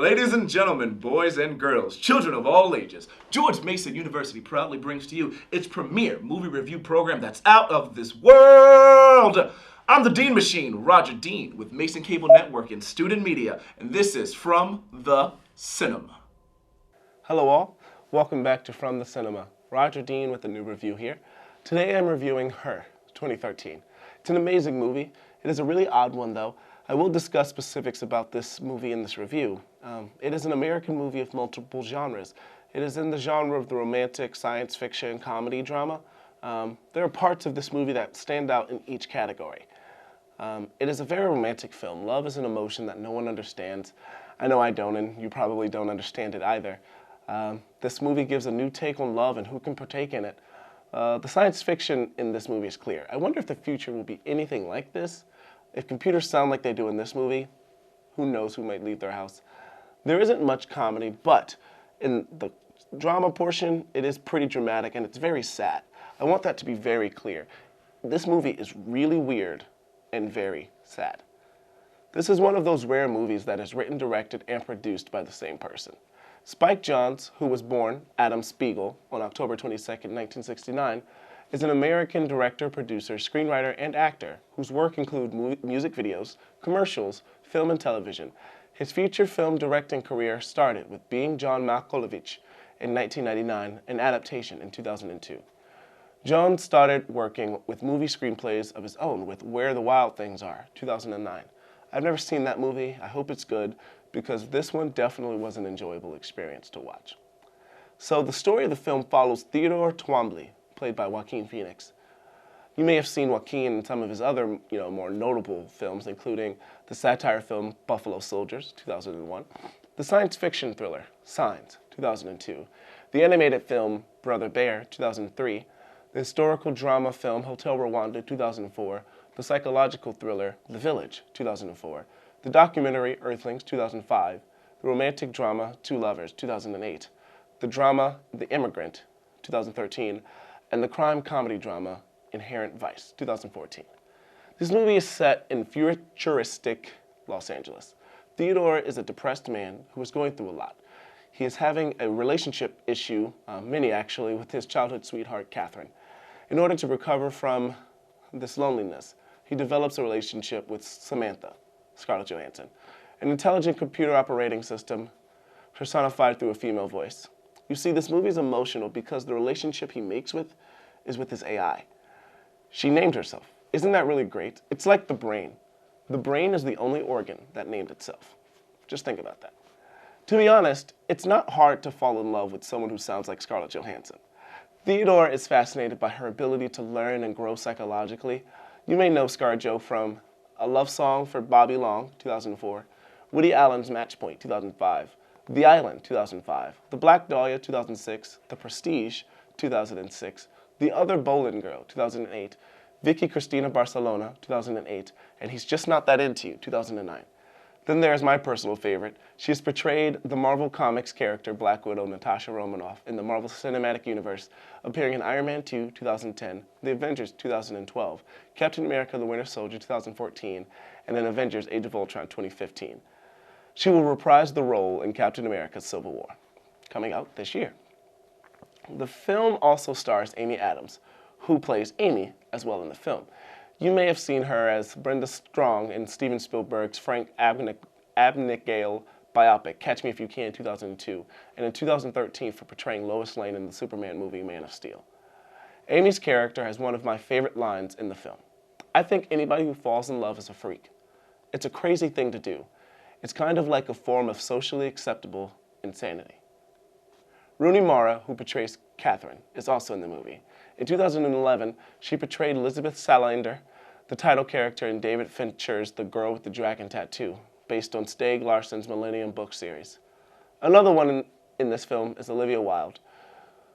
Ladies and gentlemen, boys and girls, children of all ages, George Mason University proudly brings to you its premier movie review program that's out of this world. I'm the Dean Machine, Roger Dean, with Mason Cable Network and Student Media, and this is From the Cinema. Hello all, welcome back to From the Cinema. Roger Dean with a new review here. Today I'm reviewing Her, 2013. It's an amazing movie. It is a really odd one though. I will discuss specifics about this movie in this review. It is an American movie of multiple genres. It is in the genre of the romantic, science fiction, comedy, drama. There are parts of this movie that stand out in each category. It is a very romantic film. Love is an emotion that no one understands. I know I don't, and you probably don't understand it either. This movie gives a new take on love and who can partake in it. The science fiction in this movie is clear. I wonder if the future will be anything like this. If computers sound like they do in this movie, who knows who might leave their house. There isn't much comedy, but in the drama portion, it is pretty dramatic and it's very sad. I want that to be very clear. This movie is really weird and very sad. This is one of those rare movies that is written, directed, and produced by the same person. Spike Jonze, who was born Adam Spiegel on October 22nd, 1969, is an American director, producer, screenwriter, and actor whose work include music videos, commercials, film, and television. His feature film directing career started with Being John Malkovich in 1999, an adaptation in 2002. Jonze started working with movie screenplays of his own with Where the Wild Things Are, 2009. I've never seen that movie. I hope it's good because this one definitely was an enjoyable experience to watch. So the story of the film follows Theodore Twombly, played by Joaquin Phoenix. You may have seen Joaquin in some of his other, more notable films, including the satire film Buffalo Soldiers, 2001, the science fiction thriller Signs, 2002, the animated film Brother Bear, 2003, the historical drama film Hotel Rwanda, 2004, the psychological thriller The Village, 2004, the documentary Earthlings, 2005, the romantic drama Two Lovers, 2008, the drama The Immigrant, 2013, and the crime comedy drama Inherent Vice, 2014. This movie is set in futuristic Los Angeles. Theodore is a depressed man who is going through a lot. He is having a relationship issue, many actually, with his childhood sweetheart, Catherine. In order to recover from this loneliness, he develops a relationship with Samantha, Scarlett Johansson, an intelligent computer operating system personified through a female voice. You see, this movie is emotional because the relationship he makes is with his AI. She named herself. Isn't that really great? It's like the brain. The brain is the only organ that named itself. Just think about that. To be honest, it's not hard to fall in love with someone who sounds like Scarlett Johansson. Theodore is fascinated by her ability to learn and grow psychologically. You may know ScarJo from A Love Song for Bobby Long, 2004, Woody Allen's Match Point, 2005, The Island, 2005, The Black Dahlia, 2006, The Prestige, 2006, The Other Boleyn Girl, 2008, Vicky Cristina Barcelona, 2008, and He's Just Not That Into You, 2009. Then there's my personal favorite. She has portrayed the Marvel Comics character Black Widow Natasha Romanoff in the Marvel Cinematic Universe, appearing in Iron Man 2, 2010, The Avengers, 2012, Captain America the Winter Soldier, 2014, and in Avengers Age of Ultron, 2015. She will reprise the role in Captain America Civil War, coming out this year. The film also stars Amy Adams, who plays Amy as well in the film. You may have seen her as Brenda Strong in Steven Spielberg's Frank Abagnale biopic, Catch Me If You Can, 2002, and in 2013 for portraying Lois Lane in the Superman movie Man of Steel. Amy's character has one of my favorite lines in the film. I think anybody who falls in love is a freak. It's a crazy thing to do. It's kind of like a form of socially acceptable insanity. Rooney Mara, who portrays Catherine, is also in the movie. In 2011, she portrayed Elizabeth Salander, the title character in David Fincher's The Girl with the Dragon Tattoo, based on Stieg Larsson's Millennium book series. Another one in this film is Olivia Wilde,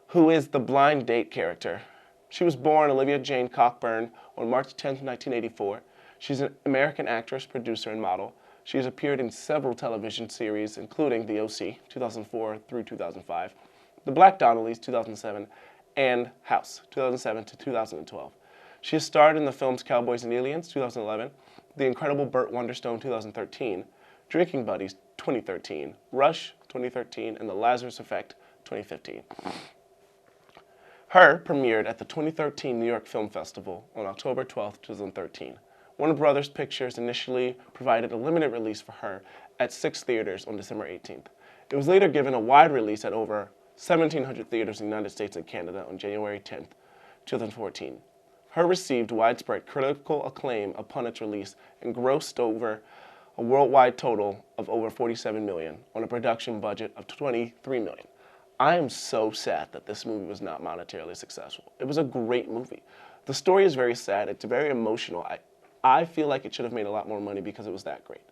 who is the blind date character. She was born Olivia Jane Cockburn on March 10, 1984. She's an American actress, producer, and model. She has appeared in several television series, including The O.C., 2004 through 2005, The Black Donnellys, 2007, and House, 2007 to 2012. She has starred in the films Cowboys and Aliens, 2011, The Incredible Burt Wonderstone, 2013, Drinking Buddies 2013, Rush 2013, and The Lazarus Effect 2015. Her premiered at the 2013 New York Film Festival on October 12, 2013. Warner Brothers Pictures initially provided a limited release for Her at 6 theaters on December 18th. It was later given a wide release at over 1,700 theaters in the United States and Canada on January 10, 2014. Her received widespread critical acclaim upon its release and grossed over a worldwide total of over $47 million on a production budget of $23 million. I am so sad that this movie was not monetarily successful. It was a great movie. The story is very sad. It's very emotional. I feel like it should have made a lot more money because it was that great.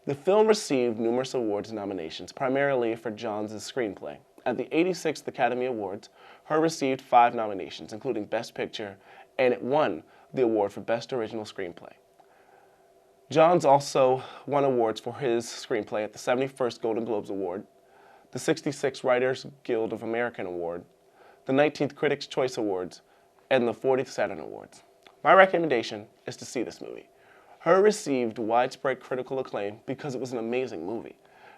The film received numerous awards and nominations, primarily for Jonze's screenplay. At the 86th Academy Awards, Her received 5 nominations, including Best Picture, and it won the award for Best Original Screenplay. Jonze also won awards for his screenplay at the 71st Golden Globes Award, the 66th Writers Guild of America Award, the 19th Critics' Choice Awards, and the 40th Saturn Awards. My recommendation is to see this movie. Her received widespread critical acclaim because it was an amazing movie.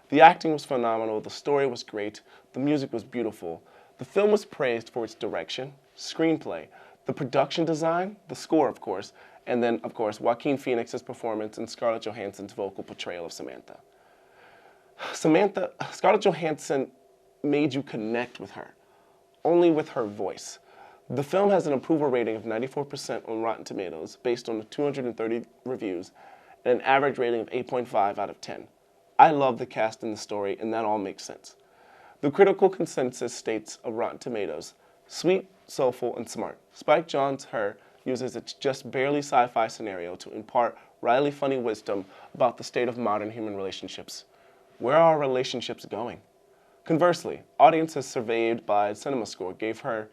The acting was phenomenal, the story was great, the music was beautiful. The film was praised for its direction, screenplay, the production design, the score, of course, and then, of course, Joaquin Phoenix's performance and Scarlett Johansson's vocal portrayal of Samantha. Scarlett Johansson made you connect with her, only with her voice. The film has an approval rating of 94% on Rotten Tomatoes, based on 230 reviews, and an average rating of 8.5 out of 10. I love the cast and the story, and that all makes sense. The critical consensus states of Rotten Tomatoes, sweet, soulful, and smart. Spike Jonze's Her uses its just barely sci-fi scenario to impart wryly funny wisdom about the state of modern human relationships. Where are our relationships going? Conversely, audiences surveyed by CinemaScore gave Her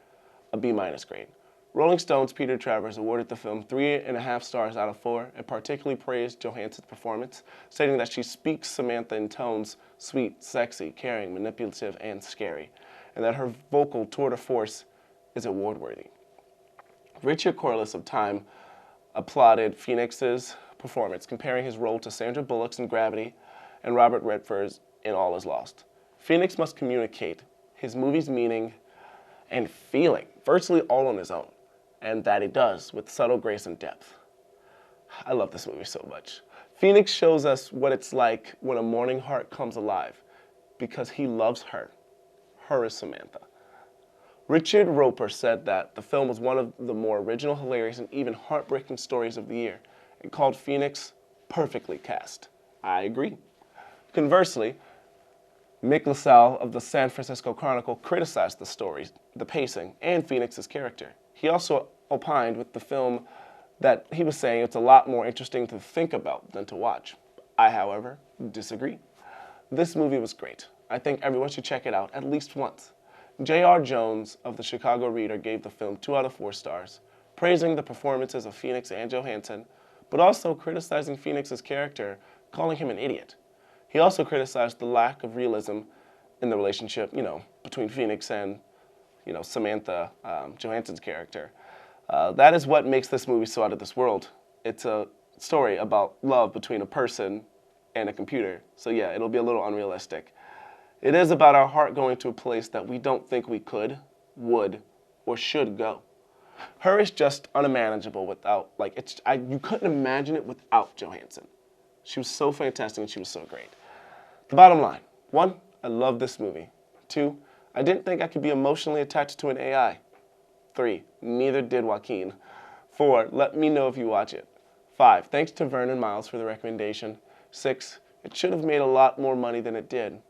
a B- grade. Rolling Stone's Peter Travers awarded the film 3.5 stars out of 4 and particularly praised Johansson's performance, stating that she speaks Samantha in tones sweet, sexy, caring, manipulative, and scary, and that her vocal tour de force is award-worthy. Richard Corliss of Time applauded Phoenix's performance, comparing his role to Sandra Bullock's in Gravity and Robert Redford's in All Is Lost. Phoenix must communicate his movie's meaning and feeling virtually all on his own, and that he does with subtle grace and depth. I love this movie so much. Phoenix shows us what it's like when a mourning heart comes alive, because he loves her. Her is Samantha. Richard Roeper said that the film was one of the more original, hilarious, and even heartbreaking stories of the year, and called Phoenix perfectly cast. I agree. Conversely, Mick LaSalle of the San Francisco Chronicle criticized the story, the pacing, and Phoenix's character. He also opined with the film that he was saying it's a lot more interesting to think about than to watch. I, however, disagree. This movie was great. I think everyone should check it out at least once. J.R. Jones of the Chicago Reader gave the film 2 out of 4 stars, praising the performances of Phoenix and Johansson, but also criticizing Phoenix's character, calling him an idiot. He also criticized the lack of realism in the relationship, between Phoenix and, Samantha, Johansson's character. That is what makes this movie so out of this world. It's a story about love between a person and a computer. So yeah, it'll be a little unrealistic. It is about our heart going to a place that we don't think we could, would, or should go. Her is just unmanageable without, you couldn't imagine it without Johansson. She was so fantastic and she was so great. The bottom line, 1, I love this movie. 2, I didn't think I could be emotionally attached to an AI. 3, neither did Joaquin. 4, let me know if you watch it. 5, thanks to Vernon Miles for the recommendation. 6, it should have made a lot more money than it did.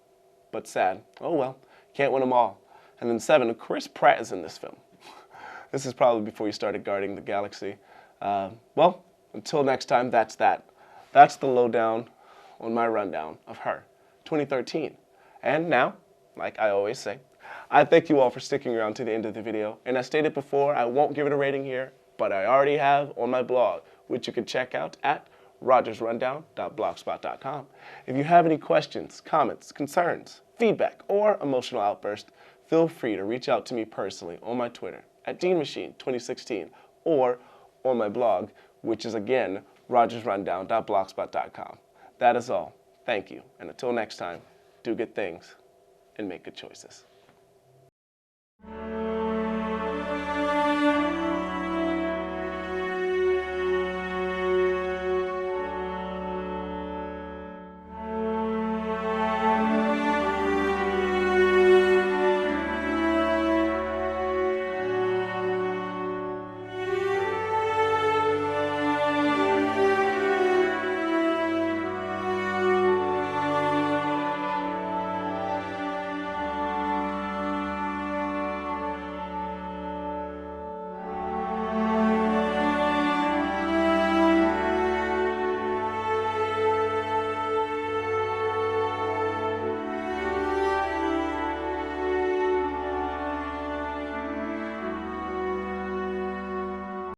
But sad. Oh well, can't win them all. And then 7, Chris Pratt is in this film. This is probably before you started guarding the galaxy. Well, until next time, that's that. That's the lowdown on my rundown of Her, 2013. And now, like I always say, I thank you all for sticking around to the end of the video. And as stated before, I won't give it a rating here, but I already have on my blog, which you can check out at rogersrundown.blogspot.com. If you have any questions, comments, concerns, feedback, or emotional outbursts, feel free to reach out to me personally on my Twitter at DeanMachine2016 or on my blog, which is again rogersrundown.blogspot.com. That is all. Thank you, and until next time, do good things and make good choices.